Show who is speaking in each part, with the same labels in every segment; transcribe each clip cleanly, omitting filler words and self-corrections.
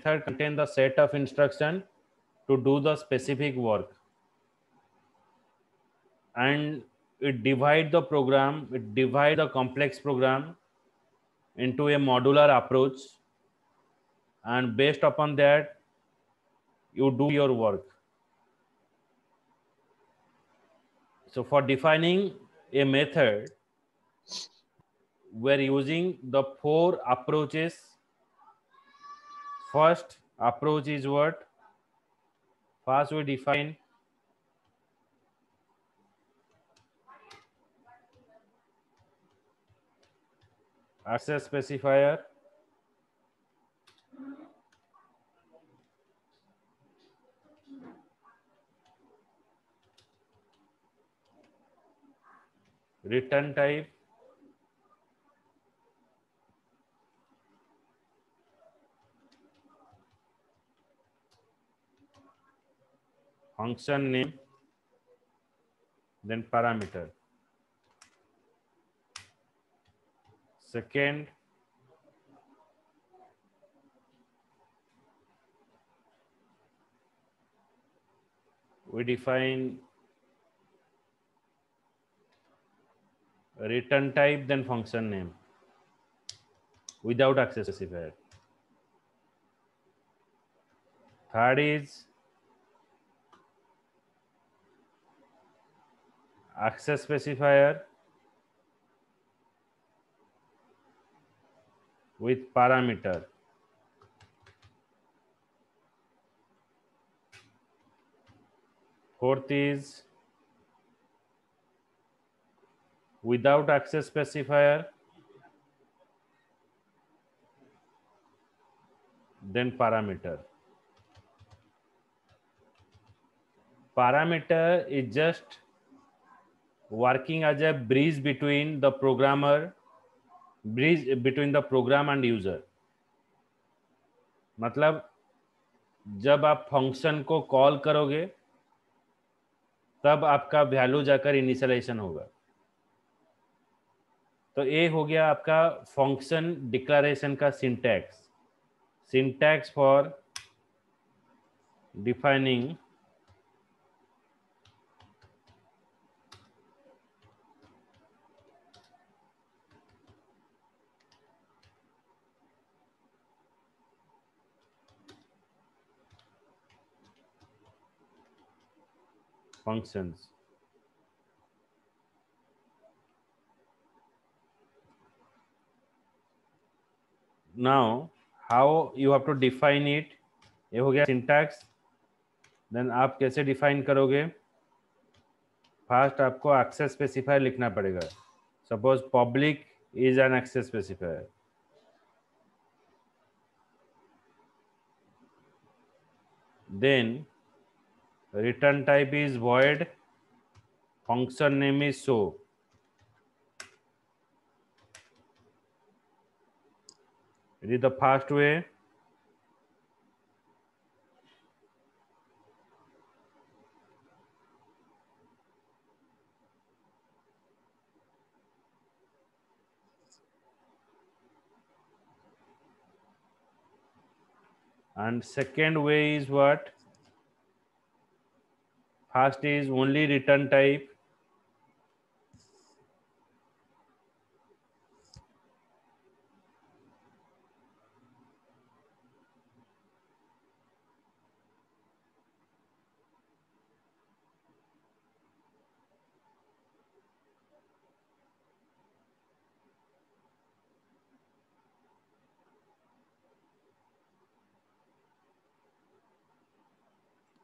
Speaker 1: method contains the set of instruction to do the specific work, and it divide the program, it divide the complex program into a modular approach, and based upon that you do your work. So for defining a method, we're using the 4 approaches. First approach is what? First we define access specifier, return type, function name, then parameter. Second, we define return type, then function name without access specifier. Third is access specifier with parameter. Fourth is without access specifier, then parameter. Parameter is just working as a bridge between the programmer, bridge between the program and user. मतलब जब आप function को call करोगे तब आपका value जाकर initialisation होगा. तो ये हो गया आपका फंक्शन डिक्लेरेशन का syntax. Syntax for defining functions. Now how you have to define it? ये हो गया syntax. Then आप कैसे define करोगे? First आपको access specifier लिखना पड़ेगा. Suppose public is an access specifier. Then return type is void, function name is show. It is the first way. And second way is what? First is only return type.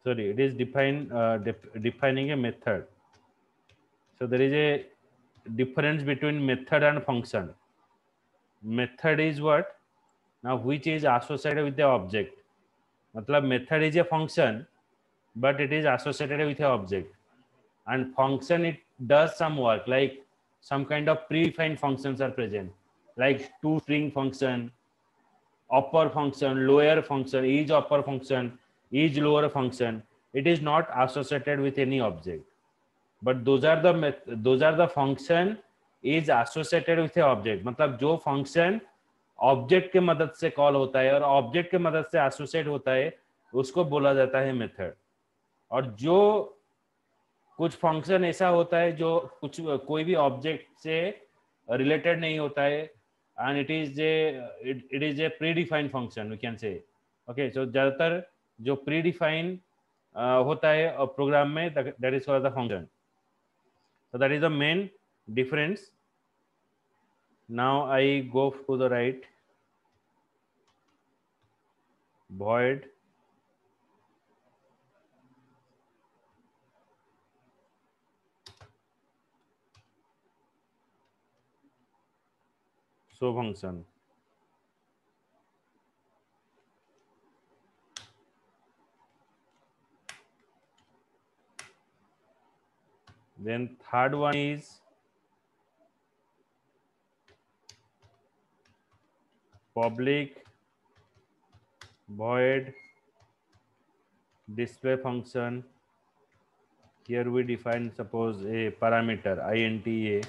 Speaker 1: Sorry, it is defining a method. So there is a difference between method and function. Method is what? Now which is associated with the object. मतलब method is a function, but it is associated with a object. And function, it does some work, like some kind of predefined functions are present, like toString function, upper function, lower function, each upper function, each lower function. It is not associated with any object, but those are the function is associated with a object. मतलब जो function object के मदद से call होता है और object के मदद से एसोसिएट होता है, उसको बोला जाता है मेथड। और जो कुछ फंक्शन ऐसा होता है जो कुछ कोई भी ऑब्जेक्ट से रिलेटेड नहीं होता है, and it is a predefined function we can say. Okay, so ज्यादातर जो प्री डिफाइन होता है प्रोग्राम में, that is called the function. So that is the main difference. Now I go to the right. Void show function. Then third one is public void display function. Here we define suppose a parameter int a.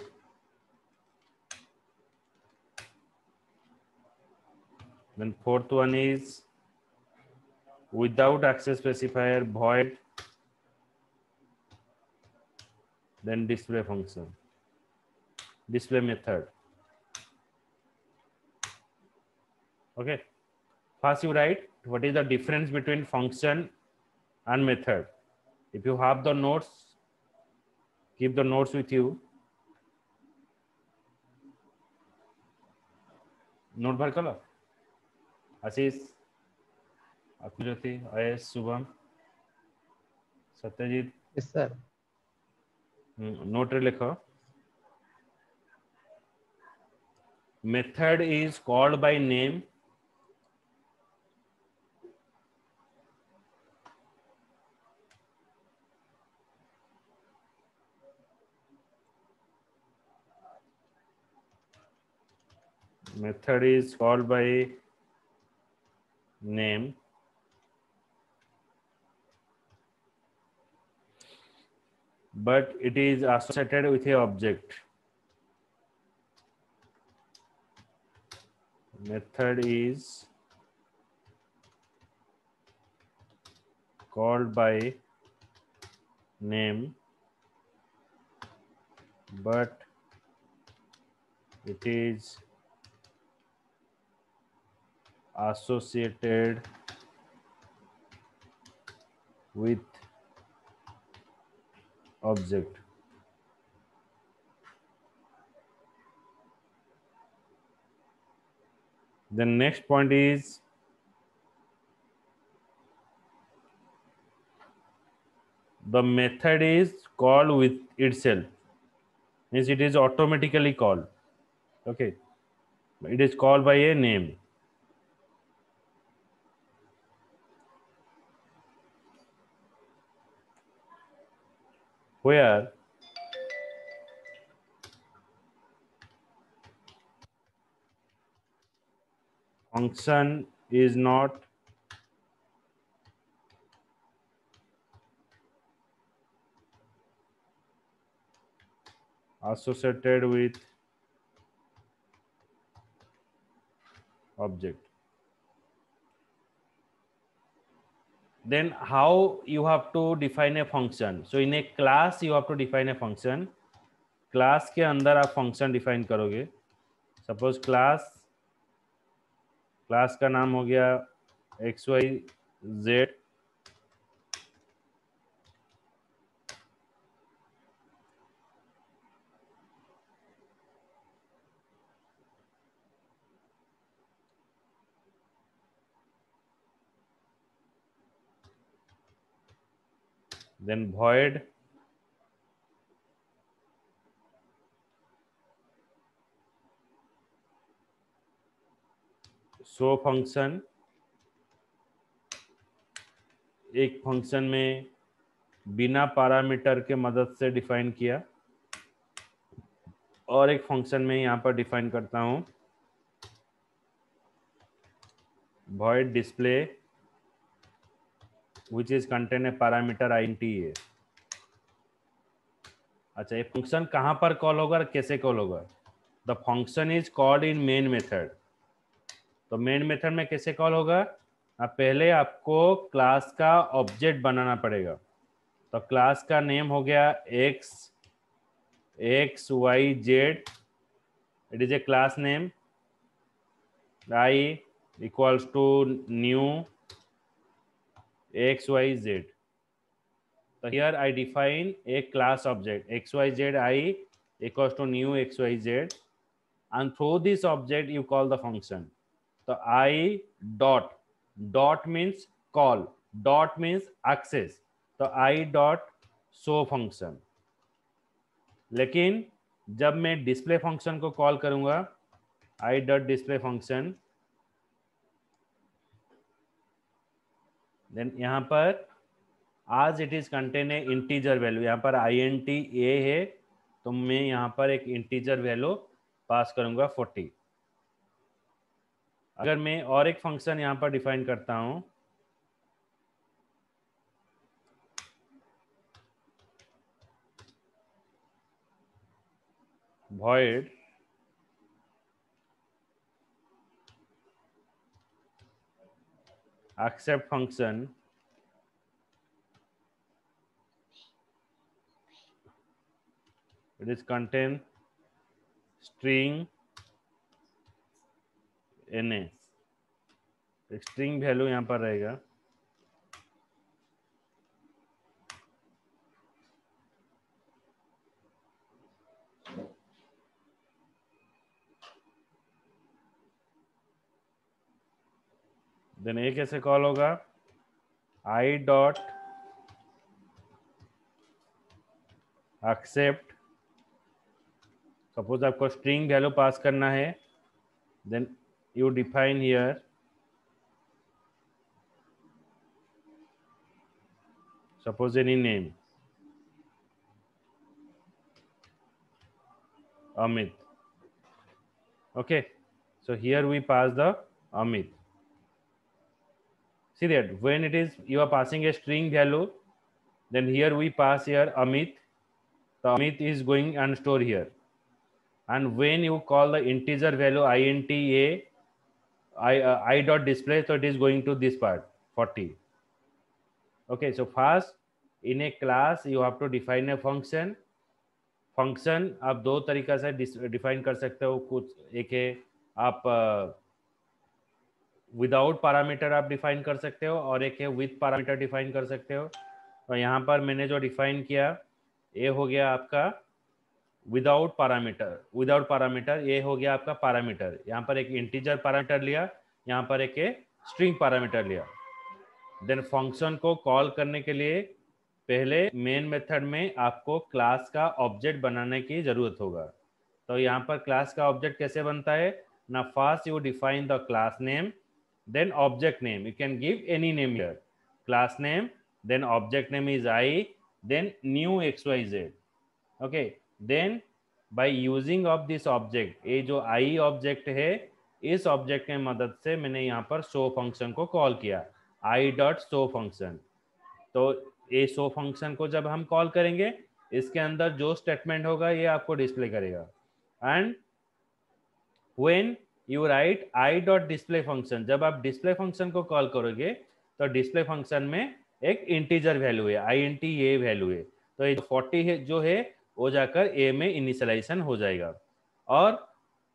Speaker 1: Then fourth one is without access specifier void, then display function, display method. Okay, first you write what is the difference between function and method. If you have the notes, keep the notes with you. Note भर कल आशीष, अकुज्योति, आयस, Shubham, Satyajit.
Speaker 2: Yes sir.
Speaker 1: Note रे लिखो। Method is called by name method is called by name but it is associated with a object. Method is called by name but it is associated with object. The next point is the method is called with itself, means it is automatically called. Okay, it is called by a name. Where function is not associated with object. Then how you have to define a function? So in a class you have to define a function. Class के अंदर आप function define करोगे. Suppose class का नाम हो गया XYZ. Then void show function. एक function में बिना पैरामीटर के मदद से डिफाइन किया और एक फंक्शन में यहाँ पर डिफाइन करता हूँ void display which is contain a parameter int a. अच्छा, ये फंक्शन कहाँ पर कॉल होगा और कैसे कॉल होगा? The function is called in main method. तो मेन मेथड में कैसे कॉल होगा? अब पहले आपको क्लास का ऑब्जेक्ट बनाना पड़ेगा। तो क्लास का नेम हो गया x y z, it is a class name. I equals to new xyz. So here I define a class object xyz I equals to new xyz, and through this object you call the function. So I dot means call, dot means access. तो I dot show function। लेकिन जब मैं display function को call करूंगा I dot display function, then यहाँ पर आज it is contain a integer value, यहाँ पर INT ए है, तो मैं यहाँ पर एक इंटीजर वैल्यू पास करूंगा 40। अगर मैं और एक फंक्शन यहाँ पर डिफाइन करता हूँ, void accept function, it is contain string na, string value यहाँ पर रहेगा। देन ये कैसे कॉल होगा? I डॉट एक्सेप्ट, सपोज आपको स्ट्रिंग वैल्यू पास करना है, then you define here suppose any name Amit. Okay, so here we pass the Amit. See that when it is you are passing a string value, then here we pass here Amit. The Amit is going and store here, and when you call the integer value int a I dot display, so it is going to this part 40. Okay, so first in a class you have to define a function. Function आप दो तरीका से define कर सकते हो। कुछ एक है आप विदाउट पैरामीटर आप डिफाइन कर सकते हो, और एक है विथ पैरामीटर डिफाइन कर सकते हो। तो यहाँ पर मैंने जो डिफाइन किया ये हो गया आपका विदाउट पैरामीटर, ये हो गया आपका पैरामीटर। यहाँ पर एक इंटीजर पैरामीटर लिया, यहाँ पर एक स्ट्रिंग पैरामीटर लिया। देन फंक्शन को कॉल करने के लिए पहले मेन मेथड में आपको क्लास का ऑब्जेक्ट बनाने की जरूरत होगा। तो यहाँ पर क्लास का ऑब्जेक्ट कैसे बनता है ना? First you define the class name, then object name, you can give any name here, class name, then object name is I, then new xyz. Okay, then by using of this object, ये जो I object है, इस object के मदद से मैंने यहाँ पर show फंक्शन को कॉल किया, I डॉट show फंक्शन। तो ये show फंक्शन को जब हम कॉल करेंगे, इसके अंदर जो स्टेटमेंट होगा ये आपको डिस्प्ले करेगा। And when you write I dot display function, जब आप डिस्प्ले फंक्शन को कॉल करोगे तो डिस्प्ले फंक्शन में एक इंटीजर वैल्यू है, INT ये वैल्यू है, तो ये 40 है जो है वो जाकर ए में इनिशियलाइजेशन हो जाएगा। और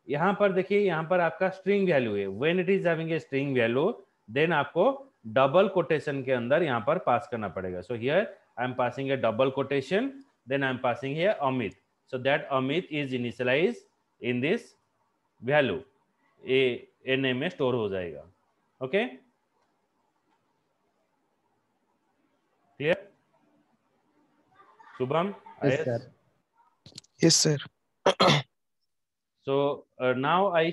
Speaker 1: यहाँ पर देखिए, यहाँ पर आपका स्ट्रिंग वैल्यू है, when it is having a string value then आपको डबल कोटेशन के अंदर यहाँ पर पास करना पड़ेगा। So here I am passing a double quotation, then I am passing here Amit, so that Amit is initialise in this value, n में store हो जाएगा। Okay, clear? Shubham,
Speaker 2: Yes, sir. Yes, sir.
Speaker 1: so now I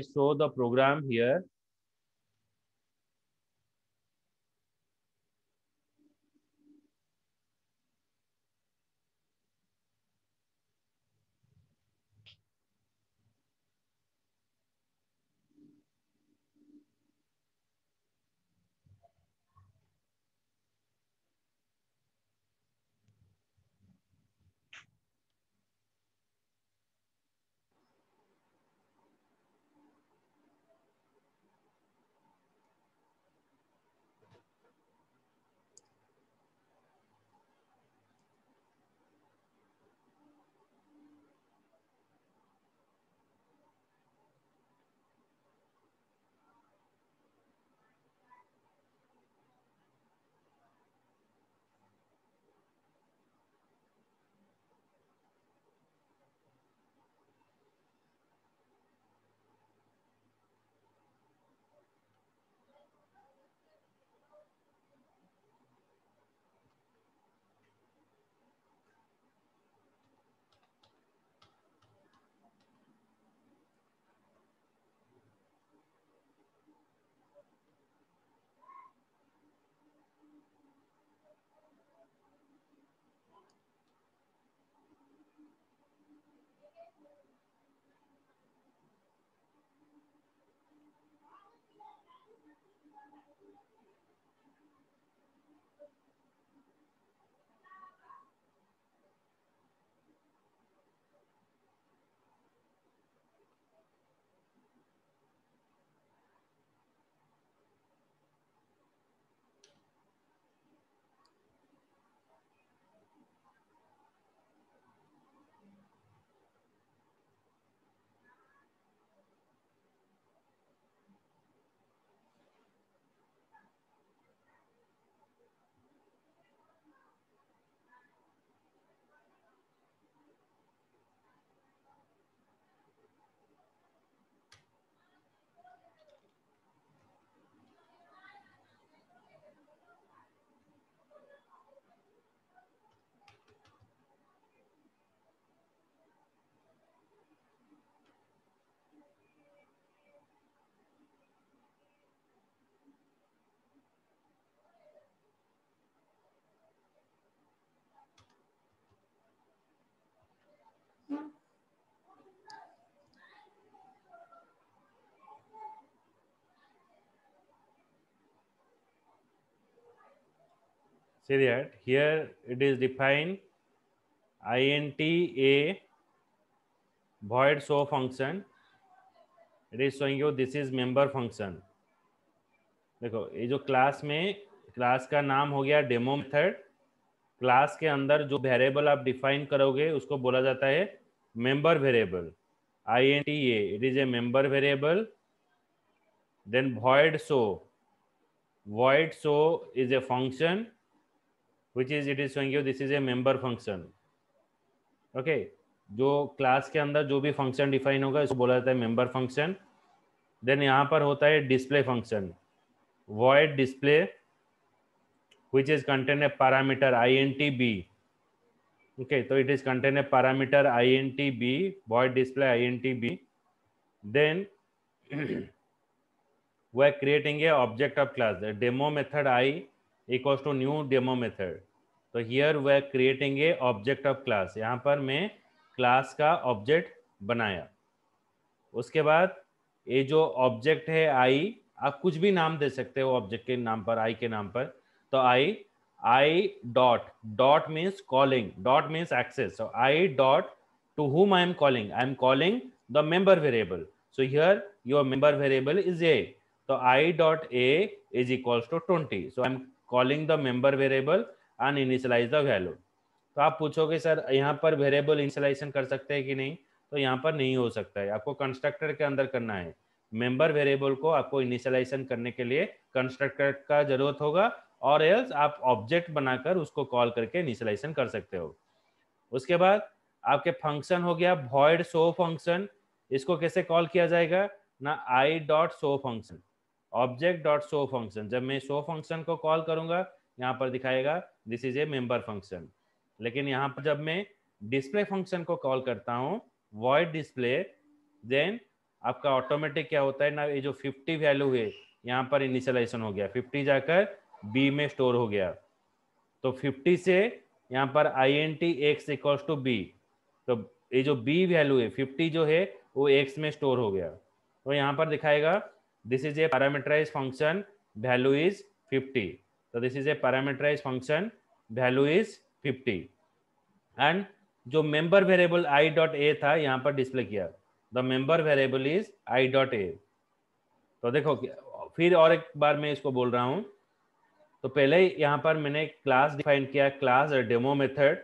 Speaker 1: show the program here. See that here it is defined int a void show function. It is showing you this is member function. देखो ये जो class में class का नाम हो गया demo method. Class के अंदर जो वेरिएबल आप डिफाइन करोगे उसको बोला जाता है member variable. int a, it is a member variable. Then void show is a function which is it is showing you this is a member function. Okay, जो क्लास के अंदर जो भी फंक्शन डिफाइन होगा इसको बोला जाता है मेंबर फंक्शन. देन यहाँ पर होता है display function, void display which is contain a parameter int b. Okay, so it is contain a parameter int b, void display int b. Then we are creating a object of class. The demo method I equals to new demo method. तो here we are creating a object of class. यहाँ पर मैं class का object बनाया. उसके बाद ये जो ऑब्जेक्ट है आई, आप कुछ भी नाम दे सकते हो ऑब्जेक्ट के नाम पर, आई के नाम पर. तो I dot means calling, dot means access. So I dot to whom I am calling? I am calling the member variable. So here your member variable is a. So I dot a is equals to 20. So I am calling the member variable and initialize the value. तो आप पूछोगे sir यहाँ पर variable initialisation कर सकते हैं कि नहीं? तो यहाँ पर नहीं हो सकता है, आपको कंस्ट्रक्टर के अंदर करना है. मेंबर वेरिएबल को आपको इनिशियलाइजेशन करने के लिए कंस्ट्रक्टर का जरूरत होगा, और एल्स आप ऑब्जेक्ट बनाकर उसको कॉल करके इनिशियलाइजेशन कर सकते हो. उसके बाद आपके फंक्शन हो गया void show फंक्शन. इसको कैसे कॉल किया जाएगा ना, आई dot show function, object dot show function. जब मैं शो फंक्शन को कॉल करूंगा यहाँ पर दिखाएगा this is A member function. लेकिन यहाँ पर जब मैं डिस्प्ले फंक्शन को कॉल करता हूँ void डिस्प्ले, देन आपका ऑटोमेटिक क्या होता है ना, ये जो 50 वैल्यू है यहाँ पर इनिशियलाइजेशन हो गया, 50 जाकर b में स्टोर हो गया. तो 50 से यहाँ पर int x equals to b, तो ये जो b वैल्यू है 50 जो है वो x में स्टोर हो गया. तो यहाँ पर दिखाएगा this is a parameterise function, value is 50. तो this is a parameterise function, value is 50. And जो member variable I dot A था यहाँ पर डिस्प्ले किया, the member variable is I dot A. तो देखो फिर और एक बार मैं इसको बोल रहा हूँ. तो पहले यहाँ पर मैंने क्लास डिफाइन किया, class demo method,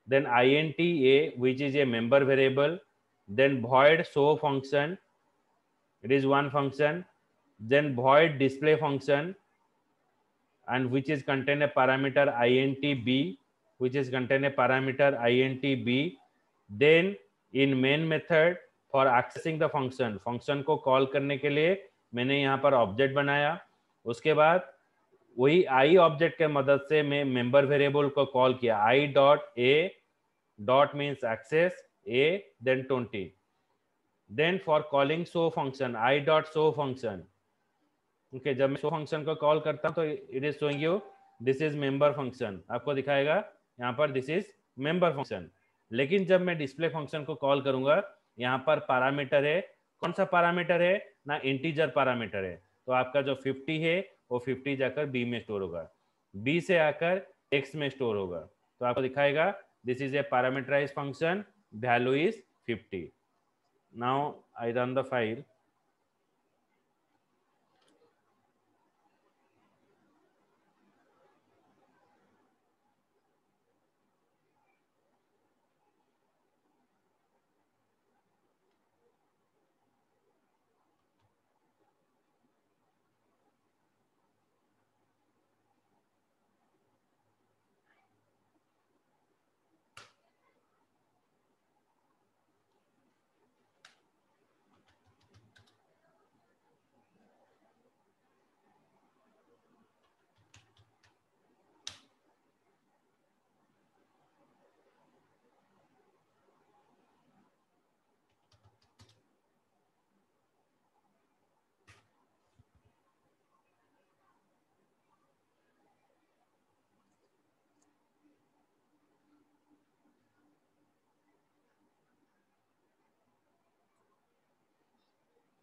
Speaker 1: then int a which is a member variable, then void show function, it is one function, then void display function, and which is contain a parameter int b, which is contain a parameter int b. Then in main method for accessing the function, function को call करने के लिए मैंने यहाँ पर object बनाया. उसके बाद वही आई ऑब्जेक्ट के मदद से मैं मेंबर वेरिएबल को कॉल किया, I dot a, dot means access a, then 20. Then for calling show function, I dot show function. Okay, जब मैं शो फंक्शन को कॉल करता हूँ तो it is showing you this is member function, आपको दिखाएगा यहाँ पर दिस इज मेंबर फंक्शन. लेकिन जब मैं डिस्प्ले फंक्शन को कॉल करूंगा यहाँ पर पैरामीटर है, कौन सा पैरामीटर है ना, इंटीजर पैरामीटर है. तो आपका जो 50 है वो 50 जाकर b में स्टोर होगा. बी से आकर एक्स में स्टोर होगा, तो आपको दिखाएगा this is a parameterise function, value is 50. Now I run the file.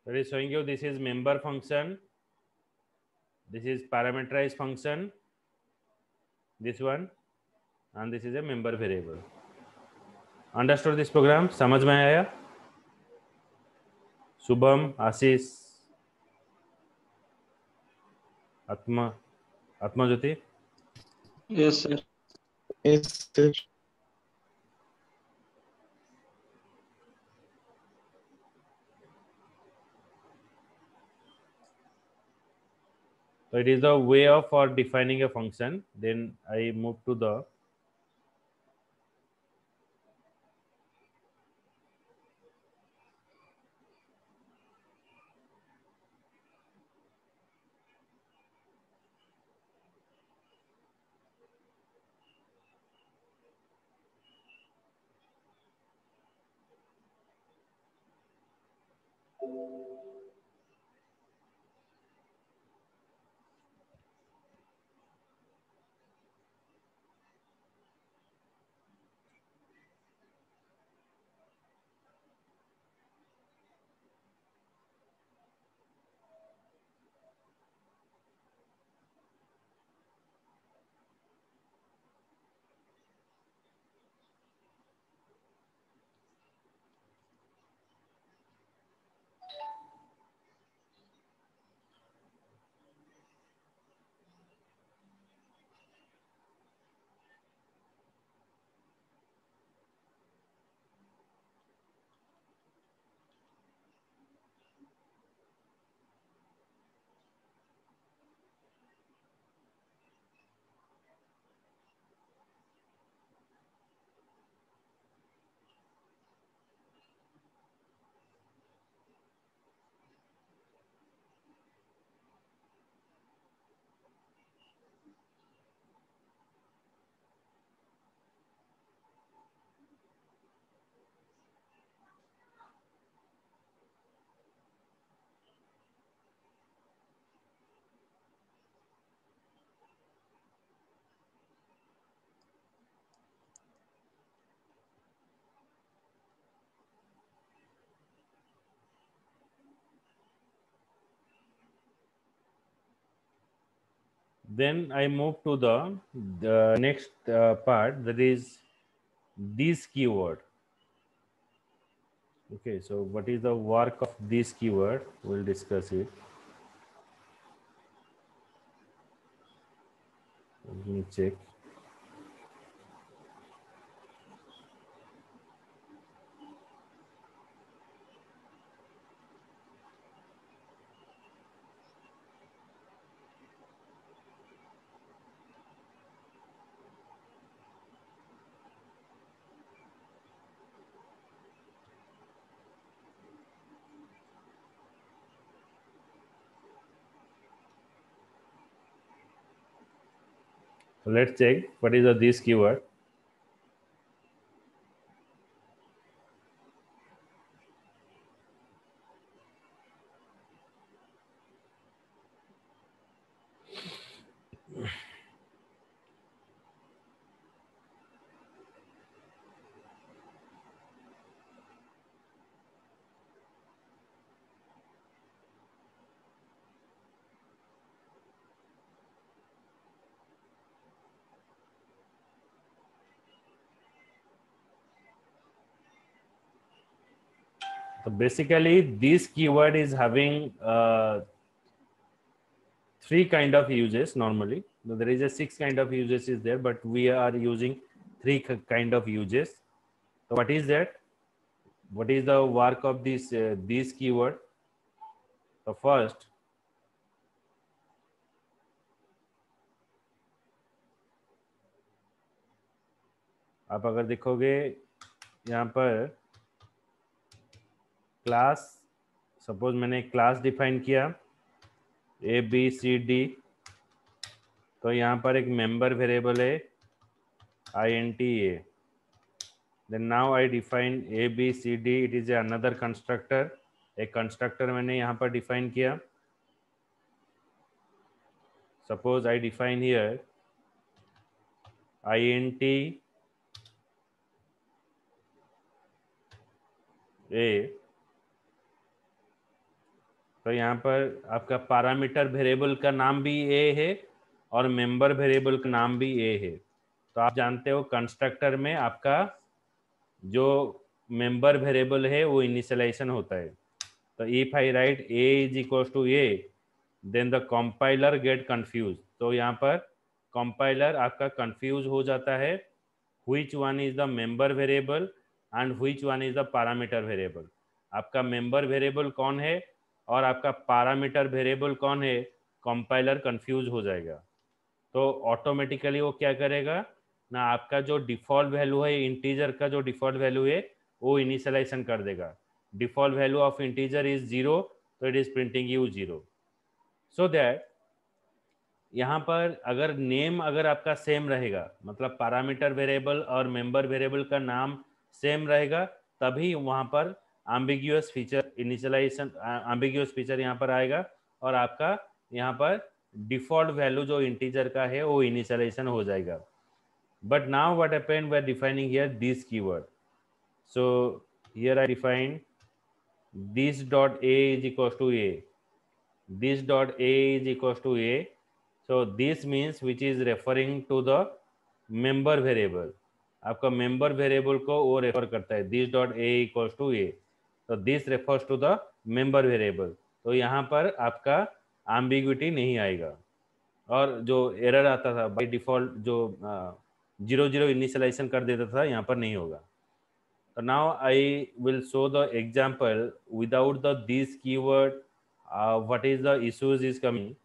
Speaker 1: That is showing you this is member function, this is parameterized function, this one, and this is a member variable. Understood this program? समझ में आया? शुभम, आशीष, आत्मा, आत्मा ज्योति?
Speaker 3: Yes, sir.
Speaker 2: Yes, sir.
Speaker 1: So it is the way of for defining a function. Then I move to the then I move to the next part, that is this keyword. Okay, so what is the work of this keyword? We'll discuss it. Let me check. So let's check what is the this keyword. So basically this keyword is having three kind of uses normally. So there is a 6 kind of uses is there, but we are using three kind of uses. So what is that? What is the work of this keyword? So first, आप अगर देखोगे यहाँ पर class, suppose मैंने class define किया ABCD, तो यहाँ पर एक मेंबर वेरिएबल है INTA. Then now I define ABCD, it is another constructor. एक कंस्ट्रक्टर मैंने यहाँ पर डिफाइन किया. Suppose I define here INT A, तो यहाँ पर आपका पैरामीटर वेरिएबल का नाम भी A है और मेंबर वेरिएबल का नाम भी A है. तो आप जानते हो कंस्ट्रक्टर में आपका जो मेंबर वेरिएबल है वो इनिशियलाइजेशन होता है. तो if I write A is equal to A, then the compiler get confuse. तो यहाँ पर कंपाइलर आपका कंफ्यूज हो जाता है which one is the member variable and which one is the parameter variable. आपका मेंबर वेरिएबल कौन है और आपका पैरामीटर वेरिएबल कौन है, कंपाइलर कंफ्यूज हो जाएगा. तो ऑटोमेटिकली वो क्या करेगा ना, आपका जो डिफॉल्ट वैल्यू है इंटीजर का, जो डिफॉल्ट वैल्यू है वो इनिशियलाइजेशन कर देगा. Default value of integer is 0, तो it is printing you 0. So that यहाँ पर अगर नेम अगर आपका सेम रहेगा, मतलब पैरामीटर वेरिएबल और मेंबर वेरिएबल का नाम सेम रहेगा, तभी वहाँ पर ambiguous feature initialisation, ambiguous feature यहाँ पर आएगा और आपका यहाँ पर डिफॉल्ट वैल्यू जो इंटीजर का है वो इनिशियलाइजेशन हो जाएगा. But now what happened, we are defining here this keyword. So here I define this dot A is equal to A, this dot A is equals to A. So this means which is referring to the member variable. आपका member variable को वो refer करता है. This dot A equals to A. तो this refers to the member variable. तो यहाँ पर आपका ambiguity नहीं आएगा और जो एरर आता था बाय डिफॉल्ट जो 0 इनिशियलाइजेशन कर देता था, यहाँ पर नहीं होगा. So now I will show the example without the this keyword. What is the issues is coming.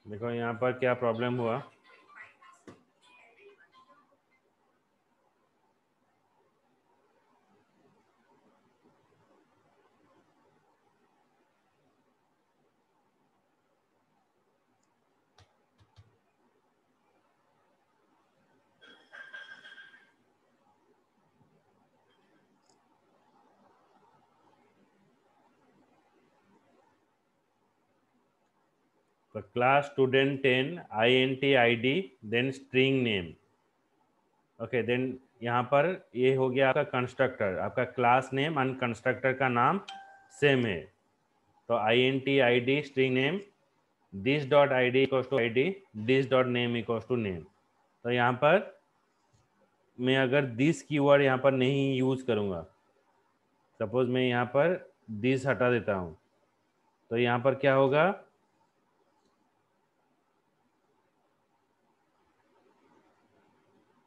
Speaker 1: देखो यहाँ पर क्या प्रॉब्लम हुआ. तो class student 10 INT ID then string name. Okay, then यहाँ पर ये हो गया आपका कंस्ट्रक्टर. आपका क्लास नेम एंड कंस्ट्रक्टर का नाम सेम है. तो INT ID string name, this dot ID equals to ID, this dot name equals to name. तो यहाँ पर मैं अगर दिस कीवर्ड यहाँ पर नहीं यूज करूँगा, सपोज मैं यहाँ पर दिस हटा देता हूँ, तो यहाँ पर क्या होगा,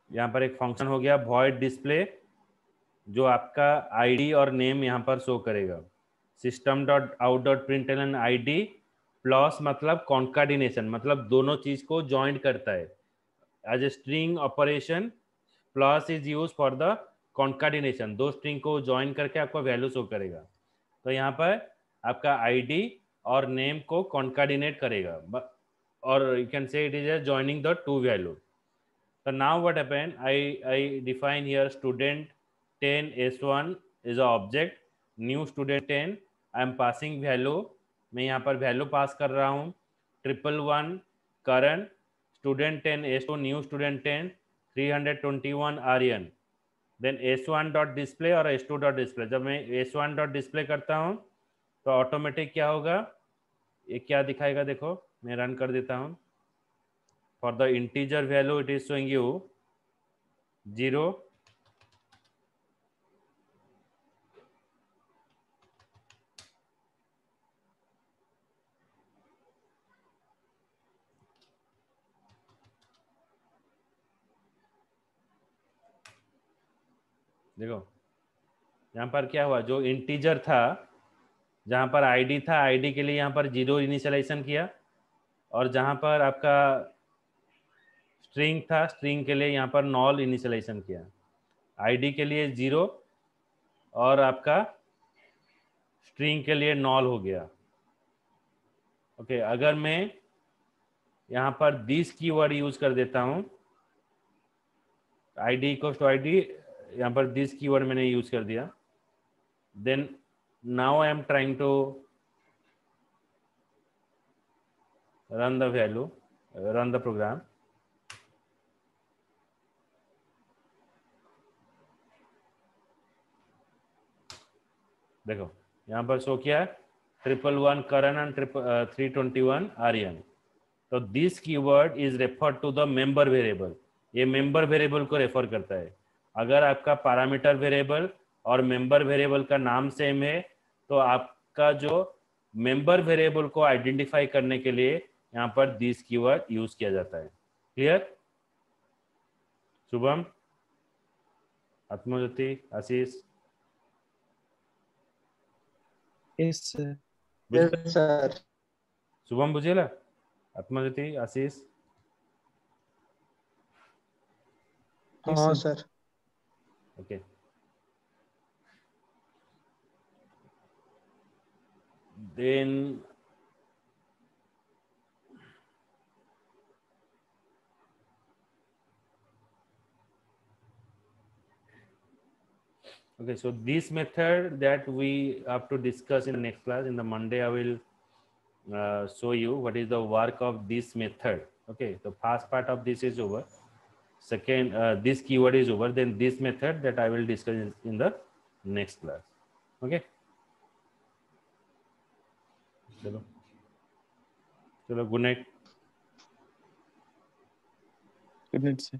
Speaker 1: यहाँ पर एक फंक्शन हो गया void display जो आपका आईडी और नेम यहाँ पर शो करेगा। System dot out dot println ID plus मतलब कॉन्कार्डिनेशन, मतलब दोनों चीज को ज्वाइंट करता है। As a string operation plus is use for the concatenation, दो स्ट्रिंग को ज्वाइन करके आपको वैल्यू शो करेगा। तो यहाँ पर आपका आईडी और नेम को कॉन्कार्डिनेट करेगा, और you can say it is A joining the two value. So now what happened? I define here student 10 S1 is a object, new student 10 I am passing value, मैं यहाँ पर वैल्यू पास कर रहा हूँ 111 current student 10 S2 new student 10 321 Aryan, then S1 dot display और S2 dot display. जब मैं S1 dot display करता हूँ तो ऑटोमेटिक क्या होगा, ये क्या दिखाएगा, देखो मैं रन कर देता हूँ। For the integer value it is showing you 0, देखो यहाँ पर क्या हुआ, जो इंटीजर था जहाँ पर आईडी था, आईडी के लिए यहाँ पर 0 इनिशियलाइजेशन किया, और जहाँ पर आपका स्ट्रिंग था, स्ट्रिंग के लिए यहाँ पर नॉल इनिशियलाइजेशन किया। आईडी के लिए 0 और आपका स्ट्रिंग के लिए नॉल हो गया। ओके, अगर मैं यहाँ पर दिस कीवर्ड यूज कर देता हूँ, आईडी इक्वल्स टू आईडी, यहाँ पर दिस कीवर्ड मैंने यूज कर दिया, then now I am trying to run the value, run the program। देखो यहाँ पर शो किया 111 करण एंड 321 आर्यन। तो this keyword is refer to the member variable, ये मेंबर वेरिएबल को रेफर करता है। अगर आपका पैरामीटर वेरिएबल और मेंबर वेरिएबल का नाम सेम है तो आपका जो मेंबर वेरिएबल को आइडेंटिफाई करने के लिए यहाँ पर दिस कीवर्ड यूज किया जाता है। क्लियर? शुभम, आत्मज्योति, आशीष,
Speaker 2: Yes, sir.
Speaker 3: Yes, sir.
Speaker 1: Shubham बुझेला, आत्मज्योति, आशीष?
Speaker 2: Yes,
Speaker 3: हाँ
Speaker 2: sir.
Speaker 3: Sir.
Speaker 1: Okay. Then okay, so this method that we have to discuss in the next class. In the Monday, I will show you what is the work of this method. Okay, the first part of this is over. Second, this keyword is over. Then this method that I will discuss in the next class. Okay. चलो चलो, good night.
Speaker 2: Good night, sir.